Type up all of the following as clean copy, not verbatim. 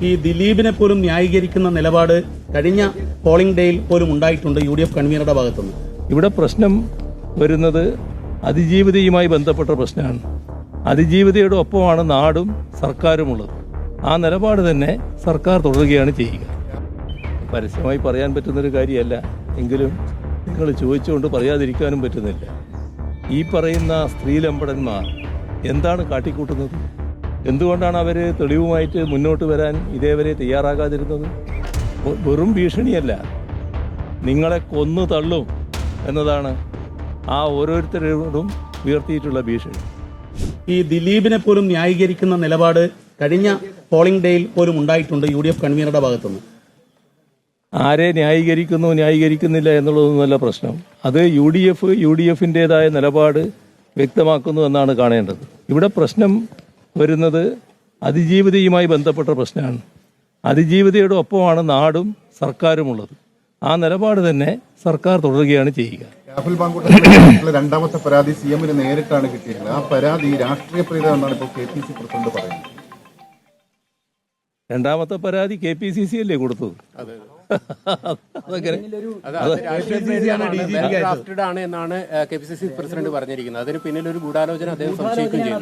ഈ ദിലീപിനെ പോലും ന്യായീകരിക്കുന്ന നിലപാട് കഴിഞ്ഞ പോളിംഗ് ഡേയിൽ പോലും ഉണ്ടായിട്ടുണ്ട് UDF കൺവീനറുടെ ഭാഗത്തുനിന്ന്. ഇവിടെ പ്രശ്നം വരുന്നത് അതിജീവിതയുമായി ബന്ധപ്പെട്ട പ്രശ്നമാണ്. അതിജീവിതയുടെ ഒപ്പമാണ് നാടും സർക്കാരുമുള്ളത്. ആ നിലപാട് തന്നെ സർക്കാർ തുടരുകയാണ് ചെയ്യുക. പരസ്യമായി പറയാൻ പറ്റുന്നൊരു കാര്യമല്ല, എങ്കിലും നിങ്ങൾ ചോദിച്ചുകൊണ്ട് പറയാതിരിക്കാനും പറ്റുന്നില്ല. ഈ പറയുന്ന സ്ത്രീലമ്പടന്മാർ എന്താണ് കാട്ടിക്കൂട്ടുന്നത്? എന്തുകൊണ്ടാണ് അവർ തെളിവുമായിട്ട് മുന്നോട്ട് വരാൻ ഇതേവരെ തയ്യാറാകാതിരുന്നത്? വെറും ഭീഷണിയല്ല, നിങ്ങളെ കൊന്നു തള്ളും എന്നതാണ് ആ ഓരോരുത്തരോടും ഉയർത്തിയിട്ടുള്ള ഭീഷണി. ഈ ദിലീപിനെ പോലും ന്യായീകരിക്കുന്ന നിലപാട് കഴിഞ്ഞ പോളിംഗ് ഡേയിൽ പോലും ഉണ്ടായിട്ടുണ്ട് UDF കൺവീനറുടെ ഭാഗത്തുനിന്ന്. ആരെ ന്യായീകരിക്കുന്നു ന്യായീകരിക്കുന്നില്ല എന്നുള്ളതൊന്നുമല്ല പ്രശ്നം. അത് UDFിൻ്റെതായ നിലപാട് വ്യക്തമാക്കുന്നു എന്നാണ് കാണേണ്ടത്. ഇവിടെ പ്രശ്നം വരുന്നത് അതിജീവിതയുമായി ബന്ധപ്പെട്ട പ്രശ്നമാണ്. അതിജീവിതയുടെ ഒപ്പമാണ് നാടും സർക്കാരുമുള്ളത്. ആ നിലപാട് തന്നെ സർക്കാർ തുടരുകയാണ് ചെയ്യുക. രാഹുൽ മാങ്കൂട്ടത്തിലെ രണ്ടാമത്തെ പരാതി CMന് നേരിട്ടാണ് കിട്ടിയിരുന്നത്. ആ പരാതി രാഷ്ട്രീയ പ്രീതമെന്നാണ് ഇപ്പോൾ KPCC പ്രസിഡന്റ് പറയുന്നത്. രണ്ടാമത്തെ പരാതി KPCC അല്ലേ കൊടുത്തത്? എന്നാണ് KPCC പ്രസിഡന്റ് പറഞ്ഞിരിക്കുന്നത്. അതിന് പിന്നിൽ ഒരു ഗൂഢാലോചന അദ്ദേഹം സംശയിക്കുകയും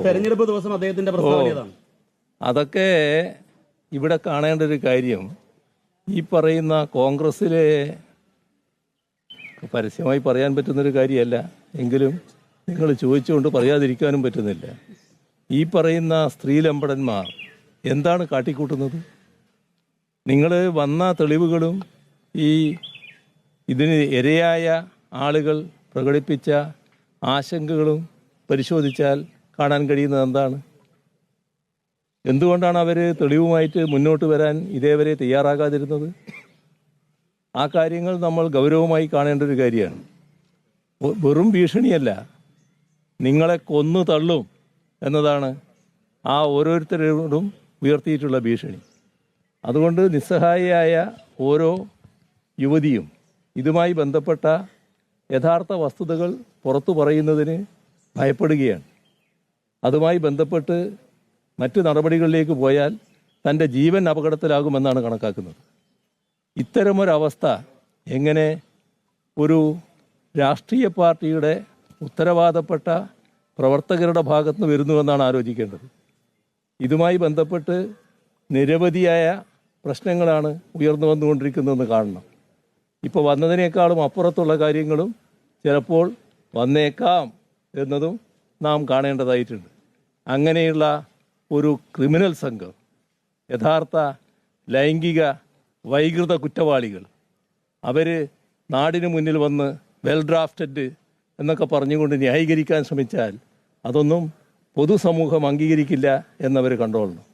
തെരഞ്ഞെടുപ്പ് ദിവസം അദ്ദേഹത്തിന്റെ പ്രസ്താവന. അതൊക്കെ ഇവിടെ കാണേണ്ട ഒരു കാര്യം, ഈ പറയുന്ന കോൺഗ്രസിലെ പരസ്യമായി പറയാൻ പറ്റുന്നൊരു കാര്യമല്ല, എങ്കിലും നിങ്ങൾ ചോദിച്ചുകൊണ്ട് പറയാതിരിക്കാനും പറ്റുന്നില്ല. ഈ പറയുന്ന സ്ത്രീലമ്പടന്മാർ എന്താണ് കാട്ടിക്കൂട്ടുന്നത്? നിങ്ങൾ വന്ന തെളിവുകളും ഇതിന് ഇരയായ ആളുകൾ പ്രകടിപ്പിച്ച ആശങ്കകളും പരിശോധിച്ചാൽ കാണാൻ കഴിയുന്നത് എന്താണ്? എന്തുകൊണ്ടാണ് അവർ തെളിവുമായിട്ട് മുന്നോട്ട് വരാൻ ഇതേവരെ തയ്യാറാകാതിരുന്നത്? ആ കാര്യങ്ങൾ നമ്മൾ ഗൗരവമായി കാണേണ്ട ഒരു കാര്യമാണ്. വെറും ഭീഷണിയല്ല, നിങ്ങളെ കൊന്നു തള്ളും എന്നതാണ് ആ ഓരോരുത്തരോടും ഉയർത്തിയിട്ടുള്ള ഭീഷണി. അതുകൊണ്ട് നിസ്സഹായിയായ ഓരോ യുവതിയും ഇതുമായി ബന്ധപ്പെട്ട യഥാർത്ഥ വസ്തുതകൾ പുറത്തു പറയുന്നതിന് ഭയപ്പെടുകയാണ്. അതുമായി ബന്ധപ്പെട്ട് മറ്റ് നടപടികളിലേക്ക് പോയാൽ തൻ്റെ ജീവൻ അപകടത്തിലാകുമെന്നാണ് കണക്കാക്കുന്നത്. ഇത്തരമൊരവസ്ഥ എങ്ങനെ ഒരു രാഷ്ട്രീയ പാർട്ടിയുടെ ഉത്തരവാദപ്പെട്ട പ്രവർത്തകരുടെ ഭാഗത്തുനിന്ന് വരുന്നുവെന്നാണ് ആലോചിക്കേണ്ടത്. ഇതുമായി ബന്ധപ്പെട്ട് നിരവധിയായ പ്രശ്നങ്ങളാണ് ഉയർന്നു വന്നുകൊണ്ടിരിക്കുന്നതെന്ന് കാണണം. ഇപ്പോൾ വന്നതിനേക്കാളും അപ്പുറത്തുള്ള കാര്യങ്ങളും ചിലപ്പോൾ വന്നേക്കാം എന്നതും നാം കാണേണ്ടതായിട്ടുണ്ട്. അങ്ങനെയുള്ള ഒരു ക്രിമിനൽ സംഘം, യഥാർത്ഥ ലൈംഗിക വൈകൃത കുറ്റവാളികൾ, അവർ നാടിന് മുന്നിൽ വന്ന് വെൽ ഡ്രാഫ്റ്റഡ് എന്നൊക്കെ പറഞ്ഞുകൊണ്ട് ന്യായീകരിക്കാൻ ശ്രമിച്ചാൽ അതൊന്നും പൊതുസമൂഹം അംഗീകരിക്കില്ല എന്നവർ കണ്ടോളണം.